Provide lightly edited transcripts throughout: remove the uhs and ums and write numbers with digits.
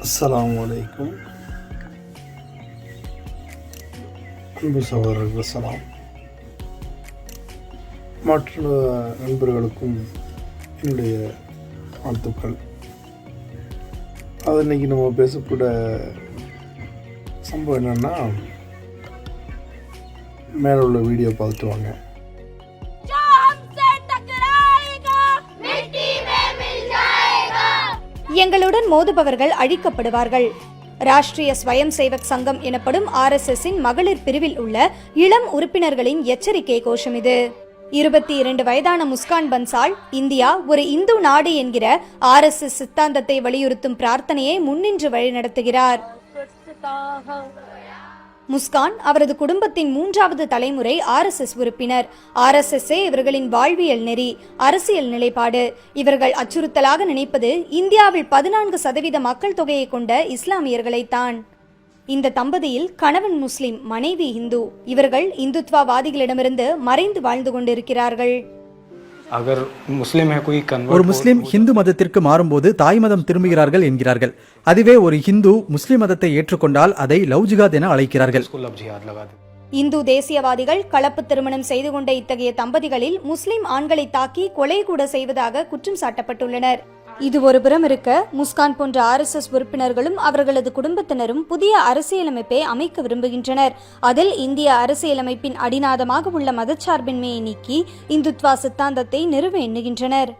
அஸ்ஸலாமு அலைக்கும். அன்பு சகோதரர்கள் சலாம். மற்ற நண்பர்களுக்கும் என்னுடைய வாழ்த்துக்கள். அது இன்றைக்கி நம்ம பேசக்கூட சம்பவம் என்னென்னா, மேலே உள்ள வீடியோ பார்த்துட்டு வாங்க. எங்களுடன் மோதுபவர்கள் அழிக்கப்படுவார்கள். ராஷ்டிரிய ஸ்வயம் சேவக் சங்கம் எனப்படும் RSSஇன் மகளிர் பிரிவில் உள்ள இளம் உறுப்பினர்களின் எச்சரிக்கை கோஷம் இது. 22 வயதான முஸ்கான் பன்சால் இந்தியா ஒரு இந்து நாடு என்கிற RSS சித்தாந்தத்தை வலியுறுத்தும் பிரார்த்தனையை முன்னின்று வழிநடத்துகிறார். முஸ்கான் அவரது குடும்பத்தின் 3வது தலைமுறை RSS உறுப்பினர். RSSஏ இவர்களின் வாழ்வியல் நெறி, அரசியல் நிலைப்பாடு. இவர்கள் அச்சுறுத்தலாக நினைப்பது இந்தியாவில் 14% மக்கள் தொகையை கொண்ட இஸ்லாமியர்களைத்தான். இந்த தம்பதியில் கணவன் முஸ்லிம், மனைவி இந்து. இவர்கள் இந்துத்வாவாதிகளிடமிருந்து மறைந்து வாழ்ந்து கொண்டிருக்கிறார்கள். ஒரு முஸ்லிம் ஹிந்து மதத்திற்கு மாறும்போது தாய் மதம் திரும்புகிறார்கள் என்கிறார்கள். அதுவே ஒரு ஹிந்து முஸ்லிம் மதத்தை ஏற்றுக்கொண்டால் அதை லவ் ஜிஹாத் என அழைக்கிறார்கள். இந்து தேசியவாதிகள் கலப்பு திருமணம் செய்து கொண்ட இத்தகைய தம்பதிகளில் முஸ்லிம் ஆண்களை தாக்கி கொலை கூட செய்வதாக குற்றம் சாட்டப்பட்டுள்ளனர். இது ஒரு புறம் இருக்க, முஸ்கான் போன்ற RSS உறுப்பினர்களும் அவர்களது குடும்பத்தினரும் புதிய அரசியலமைப்பை அமைக்க விரும்புகின்றனர். அதில் இந்திய அரசியலமைப்பின் அடிநாதமாக உள்ள மதச்சார்பின்மையை நீக்கி இந்துத்வா சித்தாந்தத்தை நிறுவ எண்ணுகின்றனர்.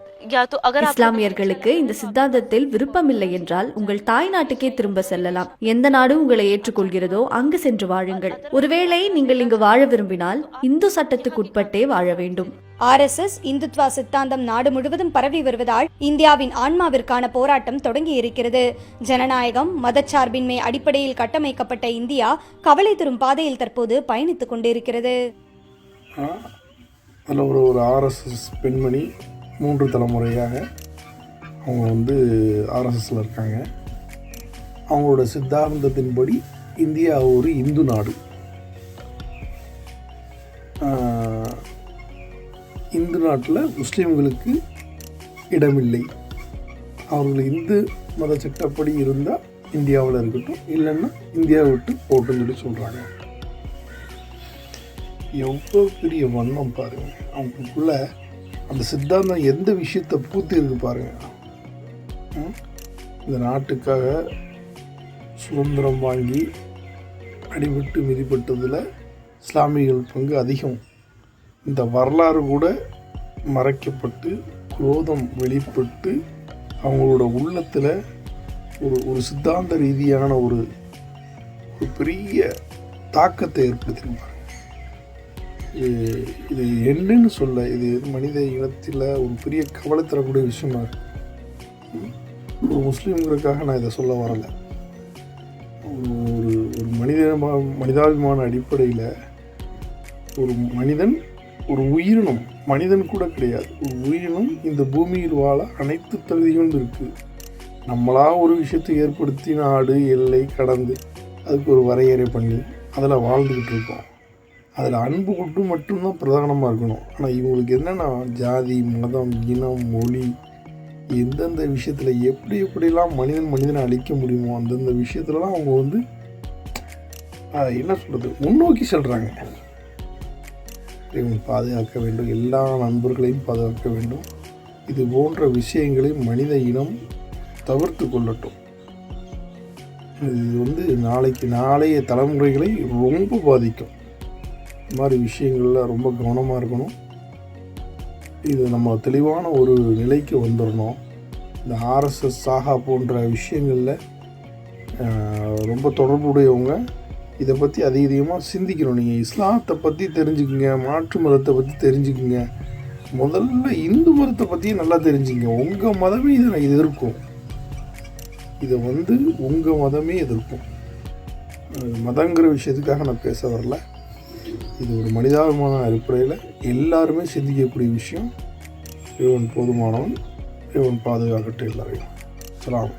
இஸ்லாமியர்களுக்கு இந்த சித்தாந்தத்தில் விருப்பமில்லை என்றால் உங்கள் தாய் நாட்டுக்கே திரும்ப செல்லலாம். எந்த நாடு உங்களை ஏற்றுக்கொள்கிறதோ அங்கு சென்று வாழுங்கள். ஒருவேளை நீங்கள் இங்கு வாழ விரும்பினால் இந்து சட்டத்துக்கு உட்பட்டே வாழ வேண்டும். RSS இந்துத்வா சித்தாந்தம் நாடு முழுவதும் பரவி வருவதால் இந்தியாவின் ஆன்மாவிற்கான போராட்டம் தொடங்கி இருக்கிறது. ஜனநாயகம், மதச்சார்பின்மை அடிப்படையில் கட்டமைக்கப்பட்ட இந்தியா கவலை தரும் பாதையில் தற்போது பயணித்துக் கொண்டிருக்கிறது. ஒரு RSS பெண்மணி 3 தலைமுறையாக அவங்க RSSல இருக்காங்க. அவங்களோட சித்தாந்தத்தின்படி இந்தியா ஒரு இந்து நாடு. இந்து நாட்டில் முஸ்லீம்களுக்கு இடமில்லை. அவர்கள் இந்து மத சட்டப்படி இருந்தால் இந்தியாவில் இருக்கட்டும், இல்லைன்னா இந்தியாவை விட்டு போட்டுன்னு சொல்கிறாங்க. எவ்வளோ பெரிய வன்மம் பாருங்க. அவங்களுக்குள்ள அந்த சித்தாந்தம் எந்த விஷயத்தை பூத்தி இருக்கு பாருங்க. இந்த நாட்டுக்காக சுதந்திரம் வாங்கி அடிபட்டு மிதிப்பட்டதில் இஸ்லாமியர்கள் பங்கு அதிகம். இந்த வரலாறு கூட மறைக்கப்பட்டு குரோதம் வெளிப்பட்டு அவங்களோட உள்ளத்தில் ஒரு சித்தாந்த ரீதியான ஒரு பெரிய தாக்கத்தை ஏற்படுத்தியிருப்பாங்க. இது என்னன்னு சொல்ல, இது மனித இனத்தில் ஒரு பெரிய கவலை தரக்கூடிய விஷயமா இருக்கு. ஒரு முஸ்லீம்களுக்காக நான் இதை சொல்ல வரலை. ஒரு மனிதாபிமான அடிப்படையில் ஒரு மனிதன், ஒரு உயிரினம், மனிதன் கூட கிடையாது, ஒரு உயிரினம் இந்த பூமியில் வாழ அனைத்து தகுதியும் இருக்குது. நம்மளா ஒரு விஷயத்தை ஏற்படுத்தி நாடு எல்லை கடந்து அதுக்கு ஒரு வரையறை பண்ணி அதில் வாழ்ந்துக்கிட்டு இருக்கோம். அதில் அன்பு கொண்டு மட்டும்தான் பிரதானமாக இருக்கணும். ஆனால் இவங்களுக்கு என்னென்னா ஜாதி, மதம், இனம், மொழி, எந்தெந்த விஷயத்தில் எப்படிலாம் மனிதனை அழிக்க முடியுமோ அந்தந்த விஷயத்துலலாம் அவங்க என்ன சொல்கிறது, முன்னோக்கி செல்கிறாங்க. இவங்க பாதுகாக்க வேண்டும், எல்லா நண்பர்களையும் பாதுகாக்க வேண்டும். இது போன்ற விஷயங்களை மனித இனம் தவிர்த்து கொள்ளட்டும். இது நாளைய தலைமுறைகளை ரொம்ப பாதிக்கும். இந்த மாதிரி விஷயங்களில் ரொம்ப கவனமாக இருக்கணும். இது நம்ம தெளிவான ஒரு நிலைக்கு வந்துடணும். இந்த RSS சாகா போன்ற விஷயங்களில் ரொம்ப தொடர்புடையவங்க இதை பற்றி அதிகமாக சிந்திக்கணும். நீங்கள் இஸ்லாத்தை பற்றி தெரிஞ்சுக்குங்க, மாற்று மதத்தை பற்றி தெரிஞ்சுக்குங்க. முதல்ல இந்து மதத்தை பற்றியும் நல்லா தெரிஞ்சுங்க. உங்கள் மதமே இதை எதிர்க்கும். இதை உங்கள் மதமே எதிர்க்கும். மதங்கிற விஷயத்துக்காக நான் பேச வரல. இது ஒரு மனிதாபிமான அடிப்படையில் எல்லாருமே சிந்திக்கக்கூடிய விஷயம். இவன் போதுமானவன், இவன் பாதுகாக்கட்டும் எல்லாரையும். சலாம்.